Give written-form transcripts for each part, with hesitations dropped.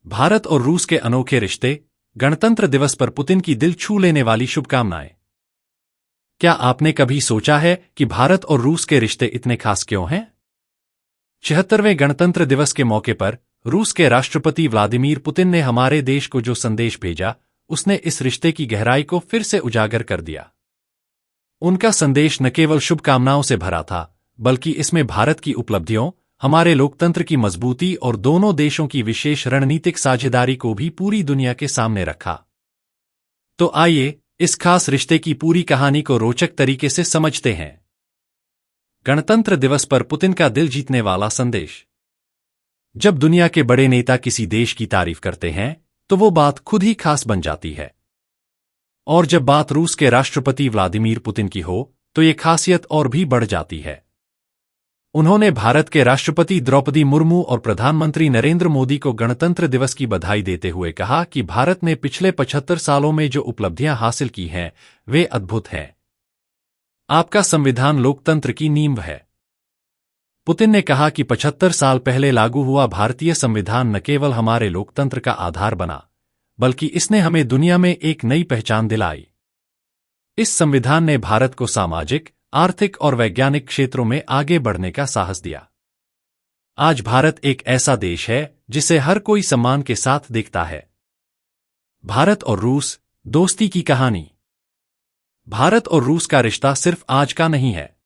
भारत और रूस के अनोखे रिश्ते, गणतंत्र दिवस पर पुतिन की दिल छू लेने वाली शुभकामनाएं। क्या आपने कभी सोचा है कि भारत और रूस के रिश्ते इतने खास क्यों हैं? 76वें गणतंत्र दिवस के मौके पर रूस के राष्ट्रपति व्लादिमीर पुतिन ने हमारे देश को जो संदेश भेजा, उसने इस रिश्ते की गहराई को फिर से उजागर कर दिया। उनका संदेश न केवल शुभकामनाओं से भरा था, बल्कि इसमें भारत की उपलब्धियों, हमारे लोकतंत्र की मजबूती और दोनों देशों की विशेष रणनीतिक साझेदारी को भी पूरी दुनिया के सामने रखा। तो आइए इस खास रिश्ते की पूरी कहानी को रोचक तरीके से समझते हैं। गणतंत्र दिवस पर पुतिन का दिल जीतने वाला संदेश। जब दुनिया के बड़े नेता किसी देश की तारीफ करते हैं, तो वो बात खुद ही खास बन जाती है। और जब बात रूस के राष्ट्रपति व्लादिमीर पुतिन की हो, तो ये खासियत और भी बढ़ जाती है। उन्होंने भारत के राष्ट्रपति द्रौपदी मुर्मू और प्रधानमंत्री नरेंद्र मोदी को गणतंत्र दिवस की बधाई देते हुए कहा कि भारत ने पिछले 75 सालों में जो उपलब्धियां हासिल की हैं, वे अद्भुत हैं। आपका संविधान लोकतंत्र की नींव है। पुतिन ने कहा कि 75 साल पहले लागू हुआ भारतीय संविधान न केवल हमारे लोकतंत्र का आधार बना, बल्कि इसने हमें दुनिया में एक नई पहचान दिलाई। इस संविधान ने भारत को सामाजिक, आर्थिक और वैज्ञानिक क्षेत्रों में आगे बढ़ने का साहस दिया। आज भारत एक ऐसा देश है जिसे हर कोई सम्मान के साथ देखता है। भारत और रूस, दोस्ती की कहानी। भारत और रूस का रिश्ता सिर्फ आज का नहीं है।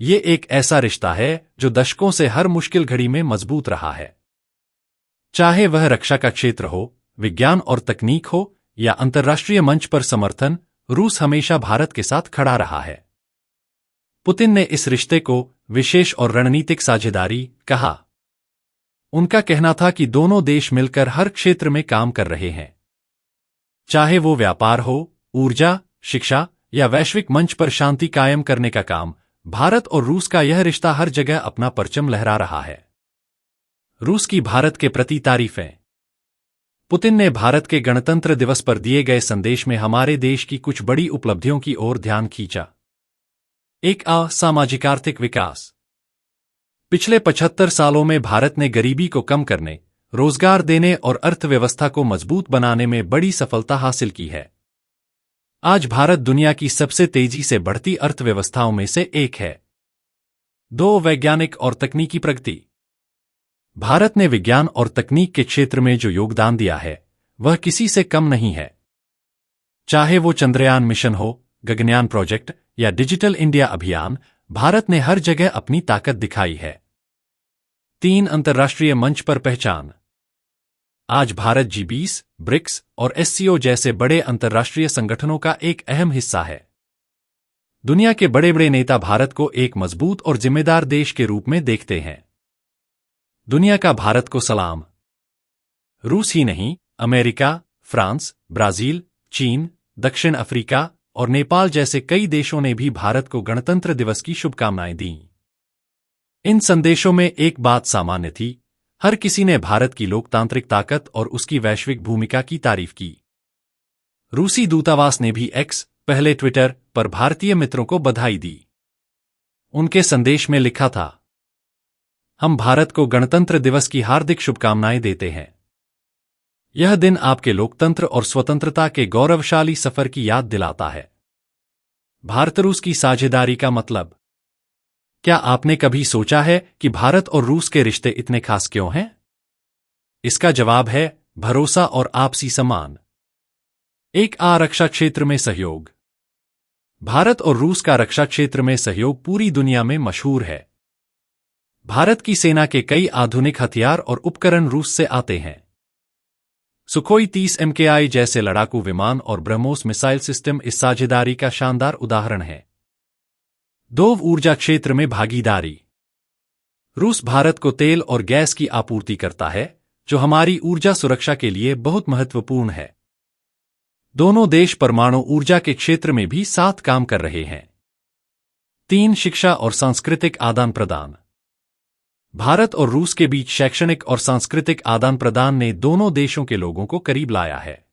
ये एक ऐसा रिश्ता है जो दशकों से हर मुश्किल घड़ी में मजबूत रहा है। चाहे वह रक्षा का क्षेत्र हो, विज्ञान और तकनीक हो, या अंतर्राष्ट्रीय मंच पर समर्थन, रूस हमेशा भारत के साथ खड़ा रहा है। पुतिन ने इस रिश्ते को विशेष और रणनीतिक साझेदारी कहा। उनका कहना था कि दोनों देश मिलकर हर क्षेत्र में काम कर रहे हैं। चाहे वो व्यापार हो, ऊर्जा, शिक्षा या वैश्विक मंच पर शांति कायम करने का काम, भारत और रूस का यह रिश्ता हर जगह अपना परचम लहरा रहा है। रूस की भारत के प्रति तारीफें। पुतिन ने भारत के गणतंत्र दिवस पर दिए गए संदेश में हमारे देश की कुछ बड़ी उपलब्धियों की ओर ध्यान खींचा। एक सामाजिक आर्थिक विकास। पिछले 75 सालों में भारत ने गरीबी को कम करने, रोजगार देने और अर्थव्यवस्था को मजबूत बनाने में बड़ी सफलता हासिल की है। आज भारत दुनिया की सबसे तेजी से बढ़ती अर्थव्यवस्थाओं में से एक है। 2. वैज्ञानिक और तकनीकी प्रगति। भारत ने विज्ञान और तकनीक के क्षेत्र में जो योगदान दिया है, वह किसी से कम नहीं है। चाहे वो चंद्रयान मिशन हो, गगनयान प्रोजेक्ट या डिजिटल इंडिया अभियान, भारत ने हर जगह अपनी ताकत दिखाई है। 3. अंतर्राष्ट्रीय मंच पर पहचान। आज भारत G20, ब्रिक्स और SCO जैसे बड़े अंतर्राष्ट्रीय संगठनों का एक अहम हिस्सा है। दुनिया के बड़े बड़े नेता भारत को एक मजबूत और जिम्मेदार देश के रूप में देखते हैं। दुनिया का भारत को सलाम। रूस ही नहीं, अमेरिका, फ्रांस, ब्राजील, चीन, दक्षिण अफ्रीका और नेपाल जैसे कई देशों ने भी भारत को गणतंत्र दिवस की शुभकामनाएं दीं। इन संदेशों में एक बात सामान्य थी, हर किसी ने भारत की लोकतांत्रिक ताकत और उसकी वैश्विक भूमिका की तारीफ की। रूसी दूतावास ने भी X, पहले ट्विटर, पर भारतीय मित्रों को बधाई दी। उनके संदेश में लिखा था, हम भारत को गणतंत्र दिवस की हार्दिक शुभकामनाएं देते हैं। यह दिन आपके लोकतंत्र और स्वतंत्रता के गौरवशाली सफर की याद दिलाता है। भारत रूस की साझेदारी का मतलब। क्या आपने कभी सोचा है कि भारत और रूस के रिश्ते इतने खास क्यों हैं? इसका जवाब है भरोसा और आपसी सम्मान। एक रक्षा क्षेत्र में सहयोग। भारत और रूस का रक्षा क्षेत्र में सहयोग पूरी दुनिया में मशहूर है। भारत की सेना के कई आधुनिक हथियार और उपकरण रूस से आते हैं। सुखोई 30 MKI जैसे लड़ाकू विमान और ब्रह्मोस मिसाइल सिस्टम इस साझेदारी का शानदार उदाहरण है। 2. ऊर्जा क्षेत्र में भागीदारी। रूस भारत को तेल और गैस की आपूर्ति करता है, जो हमारी ऊर्जा सुरक्षा के लिए बहुत महत्वपूर्ण है। दोनों देश परमाणु ऊर्जा के क्षेत्र में भी साथ काम कर रहे हैं। 3. शिक्षा और सांस्कृतिक आदान प्रदान। भारत और रूस के बीच शैक्षणिक और सांस्कृतिक आदान प्रदान ने दोनों देशों के लोगों को करीब लाया है।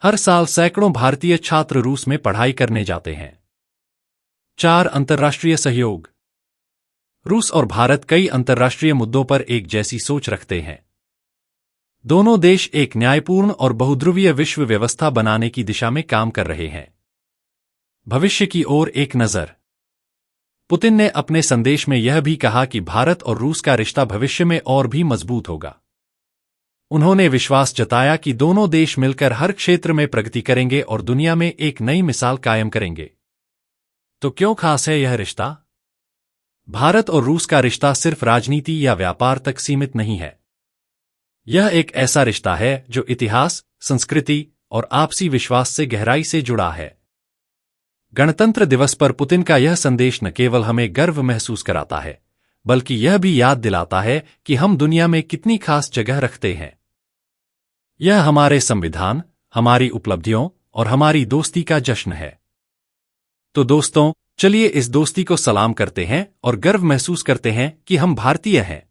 हर साल सैकड़ों भारतीय छात्र रूस में पढ़ाई करने जाते हैं। 4. अंतर्राष्ट्रीय सहयोग। रूस और भारत कई अंतर्राष्ट्रीय मुद्दों पर एक जैसी सोच रखते हैं। दोनों देश एक न्यायपूर्ण और बहुध्रुवीय विश्व व्यवस्था बनाने की दिशा में काम कर रहे हैं। भविष्य की ओर एक नज़र। पुतिन ने अपने संदेश में यह भी कहा कि भारत और रूस का रिश्ता भविष्य में और भी मजबूत होगा। उन्होंने विश्वास जताया कि दोनों देश मिलकर हर क्षेत्र में प्रगति करेंगे और दुनिया में एक नई मिसाल कायम करेंगे। तो क्यों खास है यह रिश्ता? भारत और रूस का रिश्ता सिर्फ राजनीति या व्यापार तक सीमित नहीं है। यह एक ऐसा रिश्ता है जो इतिहास, संस्कृति और आपसी विश्वास से गहराई से जुड़ा है। गणतंत्र दिवस पर पुतिन का यह संदेश न केवल हमें गर्व महसूस कराता है, बल्कि यह भी याद दिलाता है कि हम दुनिया में कितनी खास जगह रखते हैं। यह हमारे संविधान, हमारी उपलब्धियों और हमारी दोस्ती का जश्न है। तो दोस्तों, चलिए इस दोस्ती को सलाम करते हैं और गर्व महसूस करते हैं कि हम भारतीय हैं।